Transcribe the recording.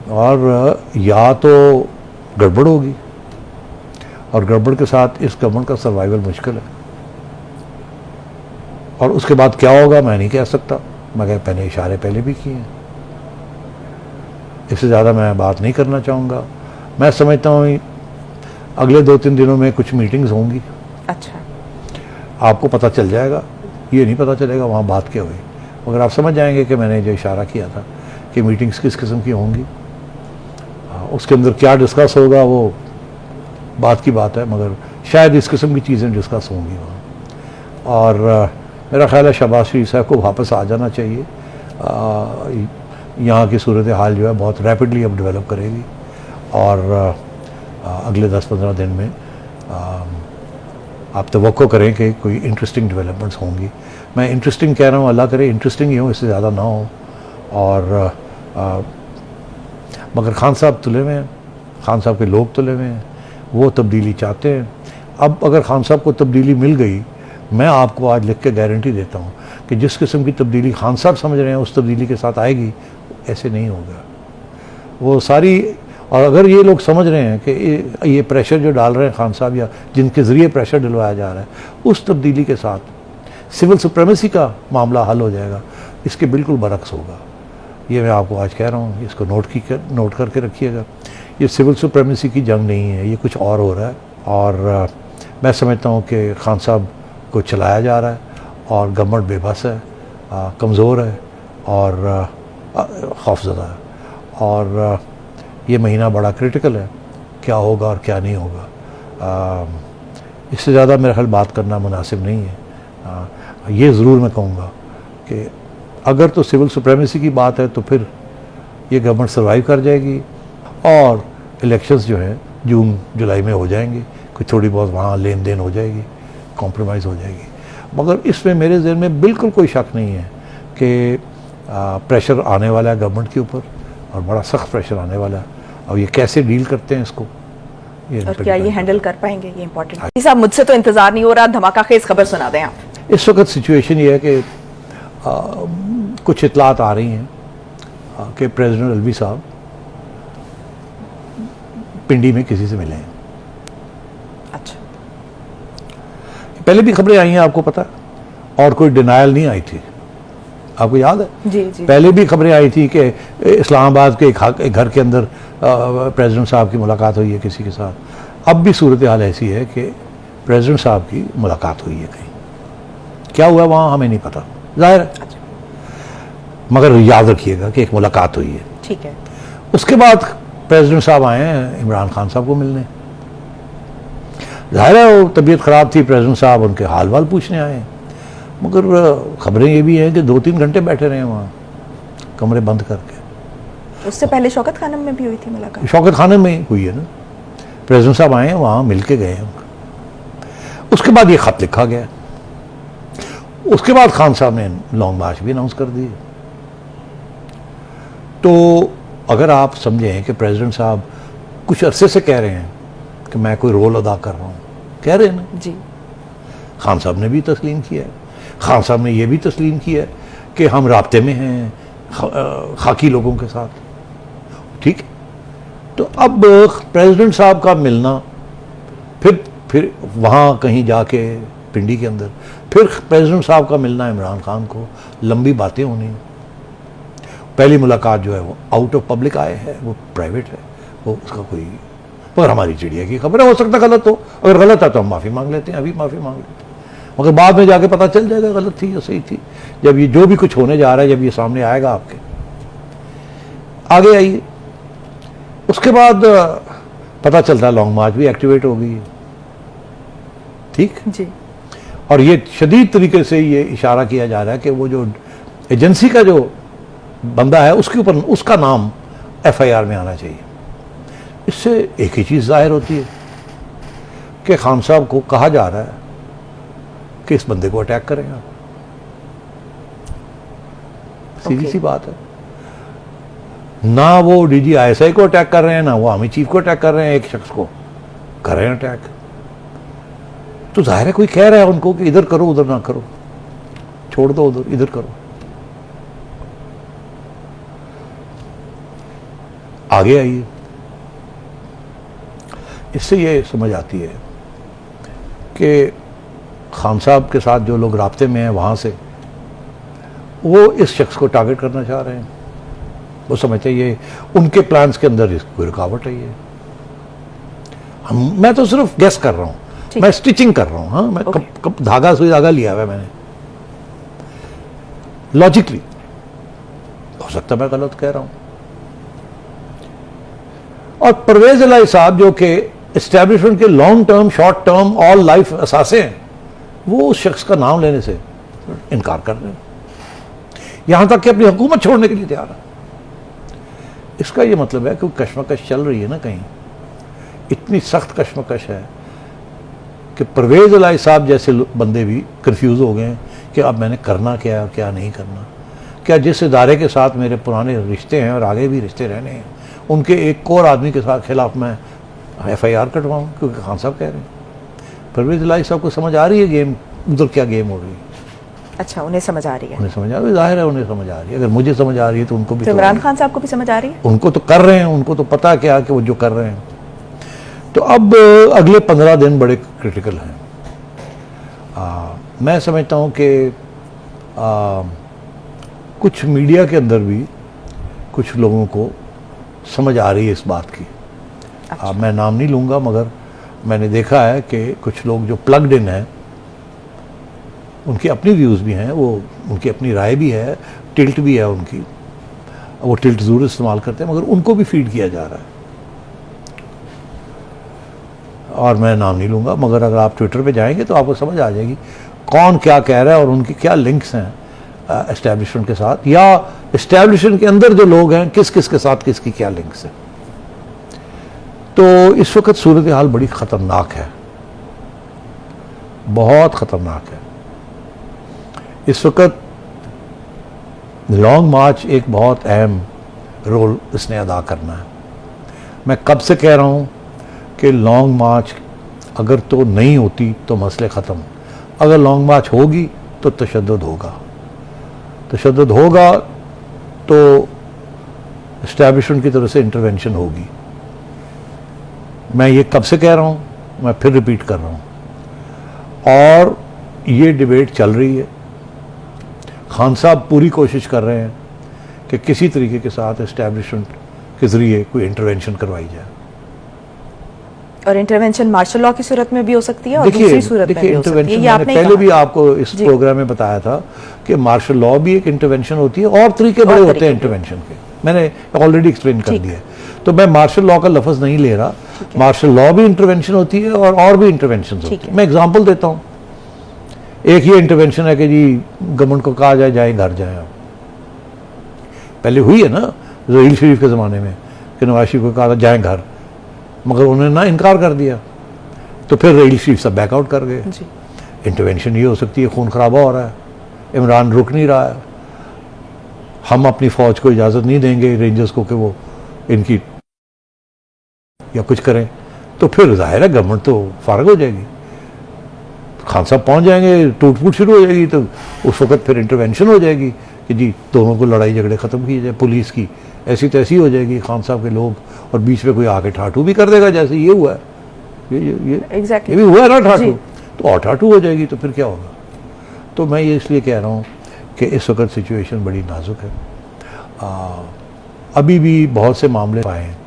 और या तो गड़बड़ होगी, और गड़बड़ के साथ इस गवर्नमेंट का सर्वाइवल मुश्किल है। और उसके बाद क्या होगा मैं नहीं कह सकता, मगर मैंने इशारे पहले भी किए हैं। इससे ज़्यादा मैं बात नहीं करना चाहूँगा। मैं समझता हूँ अगले 2-3 दिनों में कुछ मीटिंग्स होंगी। अच्छा, आपको पता चल जाएगा, ये नहीं पता चलेगा वहाँ बात क्या हुई, मगर आप समझ जाएंगे कि मैंने जो इशारा किया था कि मीटिंग्स किस किस्म की होंगी। उसके अंदर क्या डिस्कस होगा वो बात की बात है, मगर शायद इस किस्म की चीज़ें डिस्कस होंगी वहाँ। और मेरा ख्याल है शहबाज शरीफ साहब को वापस आ जाना चाहिए। यहाँ की सूरत हाल जो है बहुत रैपिडली अब डेवलप करेगी, और अगले 10-15 दिन में आप तवक्को करें कि कोई इंटरेस्टिंग डेवलपमेंट्स होंगी। मैं इंटरेस्टिंग कह रहा हूँ, अल्लाह करे इंटरेस्टिंग ही हो, इससे ज़्यादा ना हो। और मगर खान साहब तुले में हैं, खान साहब के लोग तुले में हैं, वो तब्दीली चाहते हैं। अब अगर खान साहब को तब्दीली मिल गई, मैं आपको आज लिख के गारंटी देता हूँ कि जिस किस्म की तब्दीली खान साहब समझ रहे हैं उस तब्दीली के साथ आएगी, ऐसे नहीं होगा वो सारी। और अगर ये लोग समझ रहे हैं कि ये प्रेशर जो डाल रहे हैं खान साहब, या जिनके ज़रिए प्रेशर डलवाया जा रहा है, उस तब्दीली के साथ सिविल सुप्रीमेसी का मामला हल हो जाएगा, इसके बिल्कुल बरक्स होगा। ये मैं आपको आज कह रहा हूँ, इसको नोट करके रखिएगा। ये सिविल सुप्रीमेसी की जंग नहीं है, ये कुछ और हो रहा है। और मैं समझता हूँ कि खान साहब को चलाया जा रहा है, और गवर्नमेंट बेबस है, कमज़ोर है, और खौफज़दा है। और ये महीना बड़ा क्रिटिकल है, क्या होगा और क्या नहीं होगा। इससे ज़्यादा मेरा ख्याल बात करना मुनासिब नहीं है। ये ज़रूर मैं कहूँगा कि अगर तो सिविल सुप्रीमेसी की बात है तो फिर ये गवर्नमेंट सर्वाइव कर जाएगी, और इलेक्शंस जो हैं जून जुलाई में हो जाएंगे, कुछ थोड़ी बहुत वहाँ लेन देन हो जाएगी, कॉम्प्रोमाइज़ हो जाएगी। मगर इसमें मेरे ज़हन में बिल्कुल कोई शक नहीं है कि प्रेशर आने वाला है गवर्नमेंट के ऊपर, और बड़ा सख्त प्रेशर आने वाला है। अब ये कैसे डील करते हैं इसको, और क्या ये हैंडल कर पाएंगे, ये इंपॉर्टेंट। साहब मुझसे तो इंतजार नहीं हो रहा, धमाका खेज खबर सुना दें आप। इस वक्त सिचुएशन ये है कि कुछ इतलात आ रही हैं कि प्रेसिडेंट अलवी साहब पिंडी में किसी से मिले हैं। अच्छा, पहले भी खबरें आई हैं, आपको पता है, और कोई डिनायल नहीं आई थी, आपको याद है? जी जी। पहले भी खबरें आई थी कि इस्लामाबाद के एक घर के अंदर प्रेसिडेंट साहब की मुलाकात हुई है किसी के साथ। अब भी सूरत हाल ऐसी है कि प्रेसिडेंट साहब की मुलाकात हुई है कहीं, क्या हुआ वहाँ हमें नहीं पता, जाहिर है। अच्छा। मगर याद रखिएगा कि एक मुलाकात हुई है। ठीक है। उसके बाद प्रेसिडेंट साहब आए हैं इमरान खान साहब को मिलने। जाहिर है वो तबीयत ख़राब थी, प्रेसिडेंट साहब उनके हाल वाल पूछने आए हैं। मगर खबरें ये भी हैं कि 2-3 घंटे बैठे रहे वहाँ कमरे बंद करके। उससे पहले शौकत खानम में भी हुई थी मुलाकात। शौकत खानम में हुई है ना, प्रेसिडेंट साहब आए हैं वहाँ मिल के गए हैं। उसके बाद ये ख़त लिखा गया, उसके बाद खान साहब ने लॉन्ग मार्च भी अनाउंस कर दिए। तो अगर आप समझें कि प्रेसिडेंट साहब कुछ अरसे से कह रहे हैं कि मैं कोई रोल अदा कर रहा हूँ, कह रहे हैं ना जी। खान साहब ने भी तस्लीम किया है। खान साहब ने यह भी तस्लीम किया है कि हम राब्ते में हैं खाकी लोगों के साथ, ठीक है। तो अब प्रेसिडेंट साहब का मिलना, फिर वहाँ कहीं जाके पिंडी के अंदर, फिर प्रेसिडेंट साहब का मिलना इमरान खान को, लंबी बातें होनी। पहली मुलाकात जो है वो आउट ऑफ पब्लिक आए है, वो प्राइवेट है, वो उसका कोई, पर हमारी चिड़िया की खबर है, हो सकता गलत हो, अगर गलत है तो हम माफ़ी मांग लेते हैं, अभी माफ़ी मांग लेते हैं, मगर बाद में जाके पता चल जाएगा गलत थी या सही थी। जब ये जो भी कुछ होने जा रहा है, जब ये सामने आएगा आपके, आगे आइए। उसके बाद पता चलता है लॉन्ग मार्च भी एक्टिवेट हो गई, ठीक जी। और ये शदीद तरीके से ये इशारा किया जा रहा है कि वो जो एजेंसी का जो बंदा है उसके ऊपर उसका नाम FIR में आना चाहिए। इससे एक ही चीज़ जाहिर होती है कि खान साहब को कहा जा रहा है कि इस बंदे को अटैक करें आप। सीधी सी बात है, ना वो DG ISI को अटैक कर रहे हैं, ना वो आर्मी चीफ को अटैक कर रहे हैं, एक शख्स को कर रहे हैं अटैक। तो जाहिर है कोई कह रहा है उनको कि इधर करो उधर ना करो, छोड़ दो उधर, इधर करो। आगे आइए। इससे ये समझ आती है कि खान साहब के साथ जो लोग राब्ते में हैं वहाँ से वो इस शख्स को टारगेट करना चाह रहे हैं। वो समझते हैं ये उनके प्लान्स के अंदर कोई रुकावट है ये। मैं तो सिर्फ गेस कर रहा हूँ, मैं स्टिचिंग कर रहा हूँ। हाँ, मैं कब धागा सुई धागा लिया हुआ है मैंने। लॉजिकली हो सकता है मैं गलत कह रहा हूँ। और परवेज इलाही साहब जो कि एस्टैब्लिशमेंट के long term, short term, all life असासे हैं, वो उस शख्स का नाम लेने से इनकार कर रहे हैं, यहां तक कि अपनी हुकूमत छोड़ने के लिए तैयार है। इसका ये मतलब है कि कश्मकश चल रही है ना, कहीं इतनी सख्त कश्मकश है कि परवेज इलाही साहब जैसे बंदे भी कंफ्यूज हो गए हैं कि अब मैंने करना क्या है, क्या नहीं करना। क्या जिस इदारे के साथ मेरे पुराने रिश्ते हैं और आगे भी रिश्ते रहने हैं, उनके एक और आदमी के साथ खिलाफ मैं FIR कटवाऊँ क्योंकि खान साहब कह रहे हैं। परवेज इलाही साहब को समझ आ रही है गेम, उधर क्या गेम हो रही है। अच्छा, उन्हें समझ आ रही है। उन्हें समझ आ रही है, जाहिर है उन्हें समझ आ रही है। अगर मुझे समझ आ रही है तो उनको भी। तो इमरान खान साहब को भी समझ आ रही है। उनको तो कर रहे हैं, उनको तो पता है क्या कि वो जो कर रहे हैं। तो अब अगले 15 दिन बड़े क्रिटिकल हैं। मैं समझता हूँ कि कुछ मीडिया के अंदर भी कुछ लोगों को समझ आ रही है इस बात की। अच्छा। मैं नाम नहीं लूँगा, मगर मैंने देखा है कि कुछ लोग जो प्लग्ड इन हैं, उनकी अपनी व्यूज़ भी हैं, वो उनकी अपनी राय भी है, टिल्ट भी है उनकी, वो टिल्ट ज़रूर इस्तेमाल करते हैं, मगर उनको भी फीड किया जा रहा है। और मैं नाम नहीं लूँगा, मगर अगर आप ट्विटर पे जाएंगे तो आपको समझ आ जाएगी कौन क्या कह रहा है और उनकी क्या लिंक्स हैं एस्टैब्लिशमेंट के साथ, या एस्टैब्लिशमेंट के अंदर जो लोग हैं किस किस के साथ किसकी क्या लिंक्स हैं। तो इस वक्त सूरत हाल बड़ी ख़तरनाक है, बहुत ख़तरनाक है। इस वक्त लॉन्ग मार्च एक बहुत अहम रोल इसने अदा करना है। मैं कब से कह रहा हूँ कि लॉन्ग मार्च अगर तो नहीं होती तो मसले ख़त्म, अगर लॉन्ग मार्च होगी तो तशद्दुद होगा, तशद्दुद होगा तो एस्टैब्लिशमेंट की तरफ से इंटरवेंशन होगी। मैं ये कब से कह रहा हूँ, मैं फिर रिपीट कर रहा हूँ, और ये डिबेट चल रही है। खान साहब पूरी कोशिश कर रहे हैं कि किसी तरीके के साथ एस्टैब्लिशमेंट के ज़रिए कोई इंटरवेंशन करवाई जाए। और इंटरवेंशन मार्शल लॉ की सूरत में भी हो सकती है और दूसरी सूरत में भी हो सकती है। ये आपने पहले भी आपको इस प्रोग्राम में बताया था कि मार्शल लॉ भी एक इंटरवेंशन होती है और तरीके बड़े होते हैं इंटरवेंशन के, मैंने ऑलरेडी एक्सप्लेन कर दिया है। तो मैं मार्शल लॉ का लफ्ज़ नहीं ले रहा, मार्शल लॉ भी इंटरवेंशन होती है और भी इंटरवेंशन होती है। मैं एग्जाम्पल देता हूँ। एक ये इंटरवेंशन है कि जी गवर्नमेंट को कहा जाए घर जाए। पहले हुई है ना ज़हीर शरीफ के ज़माने में कि नवाज शरीफ को कहा था जाएँ घर, मगर उन्होंने ना इनकार कर दिया, तो फिर ज़हीर शरीफ सब बैकआउट कर गए। इंटरवेंशन ये हो सकती है, खून खराबा हो रहा है, इमरान रुक नहीं रहा है, हम अपनी फ़ौज को इजाज़त नहीं देंगे रेंजर्स को कि वो इनकी या कुछ करें, तो फिर जाहिर है गवर्नमेंट तो फारग हो जाएगी, खान साहब पहुंच जाएंगे, टूट फूट शुरू हो जाएगी। तो उस वक्त फिर इंटरवेंशन हो जाएगी कि जी दोनों को लड़ाई झगड़े ख़त्म किए जाए, पुलिस की ऐसी तैसी हो जाएगी, खान साहब के लोग, और बीच में कोई आके ठाठू भी कर देगा, जैसे ये हुआ है, ये भी हुआ है ना ठाठू, तो और ठाठू हो जाएगी, तो फिर क्या होगा। तो मैं ये इसलिए कह रहा हूँ कि इस वक्त सिचुएशन बड़ी नाजुक है। अभी भी बहुत से मामले आए हैं